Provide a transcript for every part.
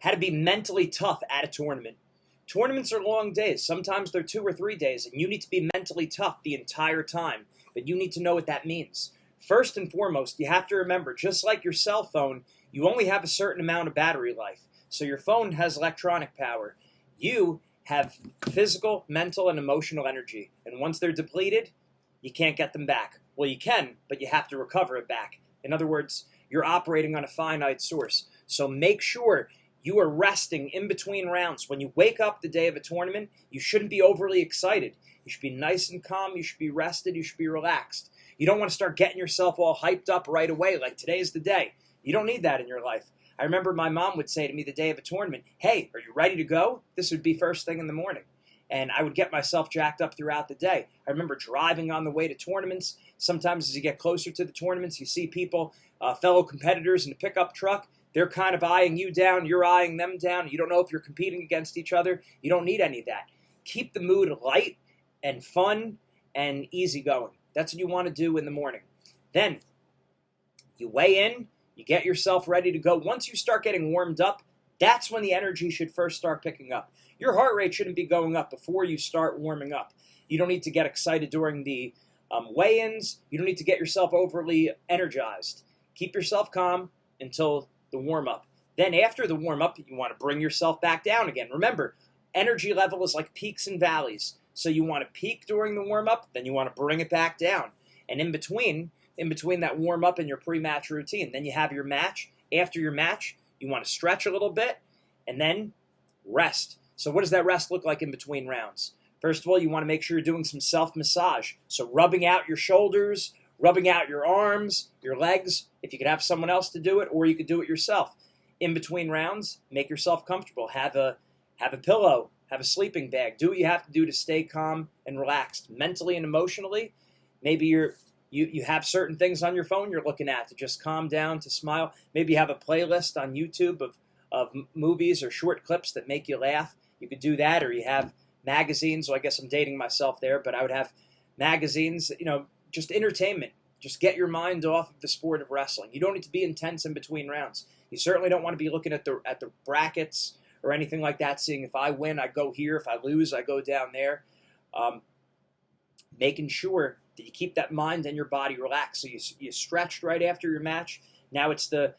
how to be mentally tough at a tournament. Tournaments are long days. Sometimes they're 2 or 3 days, and you need to be mentally tough the entire time. But you need to know what that means. First and foremost, you have to remember, just like your cell phone, you only have a certain amount of battery life. So your phone has electronic power. You have physical, mental, and emotional energy. And once they're depleted, you can't get them back. Well, you can, but you have to recover it back. In other words, you're operating on a finite source. So make sure you are resting in between rounds. When you wake up the day of a tournament, you shouldn't be overly excited. You should be nice and calm. You should be rested. You should be relaxed. You don't want to start getting yourself all hyped up right away, like today's the day. You don't need that in your life. I remember my mom would say to me the day of a tournament, "Hey, are you ready to go?" This would be first thing in the morning. And I would get myself jacked up throughout the day. I remember driving on the way to tournaments. Sometimes as you get closer to the tournaments, you see people, fellow competitors in a pickup truck. They're kind of eyeing you down. You're eyeing them down. You don't know if you're competing against each other. You don't need any of that. Keep the mood light and fun and easygoing. That's what you want to do in the morning. Then you weigh in. You get yourself ready to go. Once you start getting warmed up, that's when the energy should first start picking up. Your heart rate shouldn't be going up before you start warming up. You don't need to get excited during the weigh-ins. You don't need to get yourself overly energized. Keep yourself calm until the warm-up. Then after the warm-up, you want to bring yourself back down again. Remember, energy level is like peaks and valleys. So you want to peak during the warm-up, then you want to bring it back down. And in between that warm-up and your pre-match routine, then you have your match. After your match, you want to stretch a little bit and then rest. So what does that rest look like in between rounds? First of all, you want to make sure you're doing some self-massage. So rubbing out your shoulders, rubbing out your arms, your legs, if you could have someone else to do it, or you could do it yourself. In between rounds, make yourself comfortable. Have a pillow, have a sleeping bag. Do what you have to do to stay calm and relaxed, mentally and emotionally. Maybe you have certain things on your phone you're looking at to just calm down, to smile. Maybe you have a playlist on YouTube of movies or short clips that make you laugh. You could do that, or you have magazines. So I guess I'm dating myself there, but I would have magazines, just entertainment. Just get your mind off of the sport of wrestling. You don't need to be intense in between rounds. You certainly don't want to be looking at the brackets or anything like that, seeing if I win, I go here. If I lose, I go down there. Making sure that you keep that mind and your body relaxed. So you stretched right after your match. Now it's the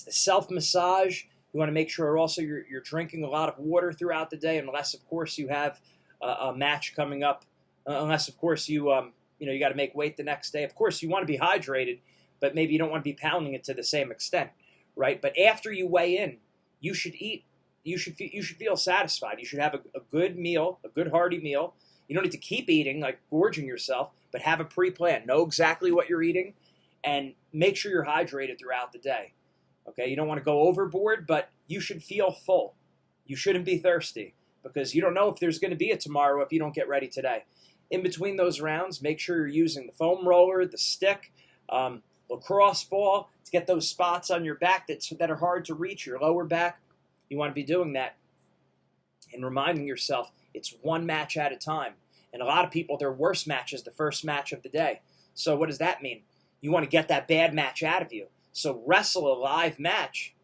self-massage. You want to make sure also you're drinking a lot of water throughout the day, unless, of course, you have a match coming up. Unless, of course, you got to make weight the next day. Of course, you want to be hydrated, but maybe you don't want to be pounding it to the same extent, right? But after you weigh in, you should eat. You should feel satisfied. You should have a good meal, a good hearty meal. You don't need to keep eating, like gorging yourself, but have a pre-plan. Know exactly what you're eating, and make sure you're hydrated throughout the day. Okay, you don't want to go overboard, but you should feel full. You shouldn't be thirsty, because you don't know if there's going to be a tomorrow if you don't get ready today. In between those rounds, make sure you're using the foam roller, the stick, lacrosse ball to get those spots on your back that are hard to reach, your lower back. You want to be doing that and reminding yourself it's one match at a time. And a lot of people, their worst match is the first match of the day. So what does that mean? You want to get that bad match out of you. So wrestle a live match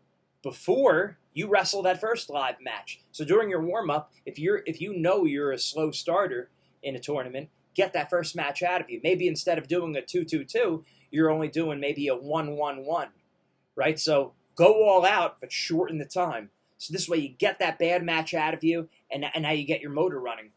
before you wrestle that first live match. So during your warm-up, if you know you're a slow starter in a tournament, get that first match out of you. Maybe instead of doing a 2-2-2, you're only doing maybe a 1-1-1, right? So go all out, but shorten the time. So this way you get that bad match out of you, and now you get your motor running.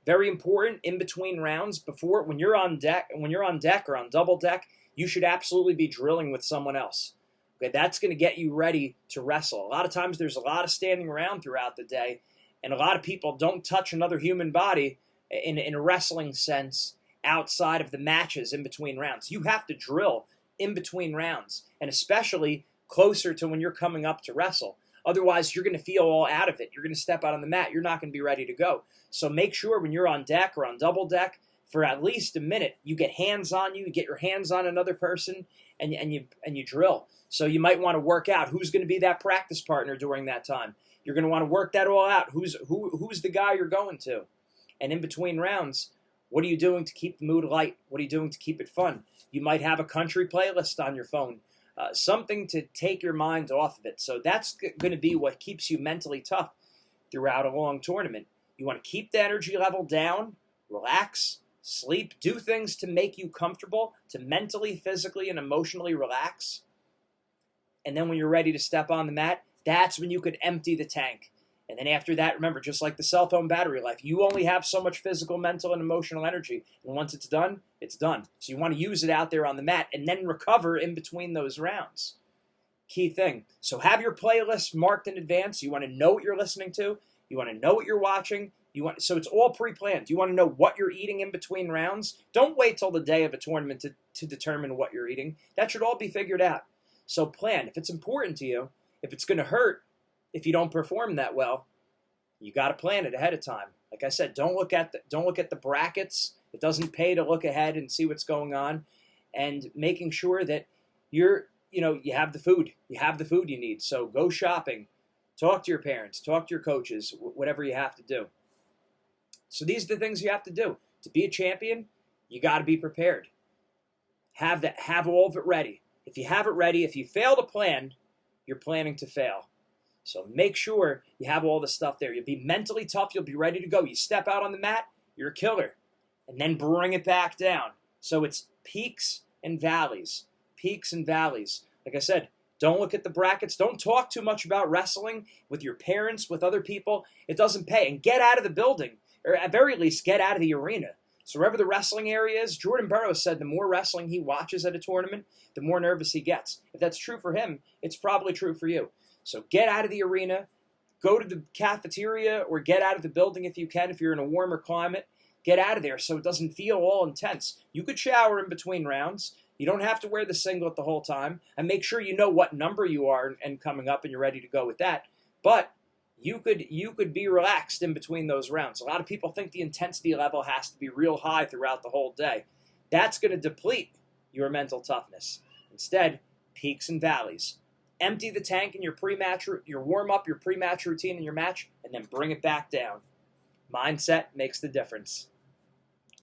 Very important, in between rounds, when you're on deck or on double deck, you should absolutely be drilling with someone else. Okay, that's going to get you ready to wrestle. A lot of times there's a lot of standing around throughout the day, and a lot of people don't touch another human body in a wrestling sense outside of the matches in between rounds. You have to drill in between rounds, and especially closer to when you're coming up to wrestle. Otherwise, you're going to feel all out of it. You're going to step out on the mat. You're not going to be ready to go. So make sure when you're on deck or on double deck, for at least a minute, you get hands on you get your hands on another person, and you drill. So you might want to work out who's going to be that practice partner during that time. You're going to want to work that all out. Who's the guy you're going to? And in between rounds, what are you doing to keep the mood light? What are you doing to keep it fun? You might have a country playlist on your phone. something to take your mind off of it. So that's going to be what keeps you mentally tough throughout a long tournament. You want to keep the energy level down, relax, sleep, do things to make you comfortable, to mentally, physically, and emotionally relax. And then when you're ready to step on the mat, that's when you could empty the tank. And then after that, remember, just like the cell phone battery life, you only have so much physical, mental, and emotional energy. And once it's done, it's done. So you want to use it out there on the mat and then recover in between those rounds. Key thing. So have your playlist marked in advance. You want to know what you're listening to. You want to know what you're watching. So it's all pre-planned. You want to know what you're eating in between rounds. Don't wait till the day of a tournament to determine what you're eating. That should all be figured out. So plan. If it's important to you, if it's going to hurt, if you don't perform that well, you got to plan it ahead of time. Like I said, don't look at the brackets. It doesn't pay to look ahead and see what's going on, and making sure that you have the food. You have the food you need. So go shopping, talk to your parents, talk to your coaches, whatever you have to do. So these are the things you have to do to be a champion. You got to be prepared. Have all of it ready. If you have it ready, if you fail to plan, you're planning to fail. So make sure you have all the stuff there. You'll be mentally tough. You'll be ready to go. You step out on the mat, you're a killer. And then bring it back down. So it's peaks and valleys. Peaks and valleys. Like I said, don't look at the brackets. Don't talk too much about wrestling with your parents, with other people. It doesn't pay. And get out of the building. Or at very least, get out of the arena. So wherever the wrestling area is, Jordan Burroughs said the more wrestling he watches at a tournament, the more nervous he gets. If that's true for him, it's probably true for you. So get out of the arena, go to the cafeteria, or get out of the building if you can, if you're in a warmer climate. Get out of there so it doesn't feel all intense. You could shower in between rounds. You don't have to wear the singlet the whole time. And make sure you know what number you are and coming up and you're ready to go with that. But you could be relaxed in between those rounds. A lot of people think the intensity level has to be real high throughout the whole day. That's going to deplete your mental toughness. Instead, peaks and valleys. Empty the tank in your pre-match, your warm-up, your pre-match routine, and your match, and then bring it back down. Mindset makes the difference.